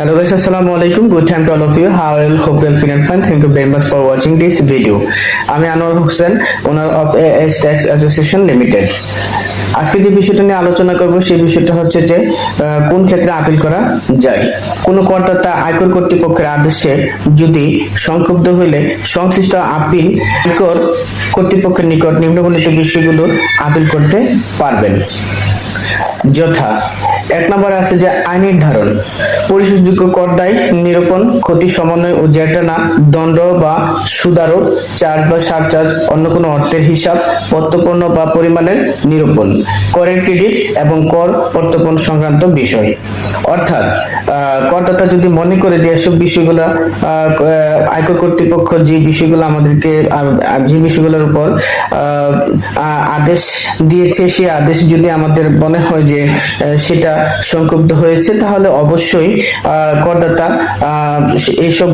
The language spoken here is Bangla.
Hello guys, assalamu alaikum. Good time to all of you. How are you? Hope you are feeling fine. Thank you very much for watching this video. আমি আনোয়ার হোসেন, ওনার of as tax association limited. আজকে যে বিষয়টা নিয়ে আলোচনা করব সেই বিষয়টা হচ্ছে যে কোন ক্ষেত্রে আপিল করা যায়। কোন করদাতা আয়কর কর্তৃপক্ষের আদেশে যদি সংক্ষুব্ধ হলে সংশ্লিষ্ট আপিল আয়কর কর্তৃপক্ষের নিকট নিম্নবর্ণিত বিষয়গুলো আপিল করতে পারবেন। যথা এক নম্বরে আছে যে আইন নির্ধারণ, পরিশোধযোগ্য কর দায় নিরূপণ, ক্ষতি সমন্বয় ও জেরটানা, দণ্ড বা সুদারোপ, চার্জ বা সারচার্জ, অন্য কোনো অর্থের হিসাব, প্রত্যর্পণ বা পরিমাণের নিরূপণ, করের ক্রেডিট এবং কর প্রত্যর্পণ সংক্রান্ত বিষয়। অর্থাৎ করদাতা যদি মনে করে যে এসব বিষয়গুলো আয়কর কর্তৃপক্ষ যে বিষয়গুলো আমাদেরকে যে বিষয়গুলোর উপর আদেশ দিয়েছে সেই আদেশ যদি আমাদের মনে হয় যে সেটা সংক্ষুব্ধ হয়েছে, তাহলে অবশ্যই করদাতা এইসব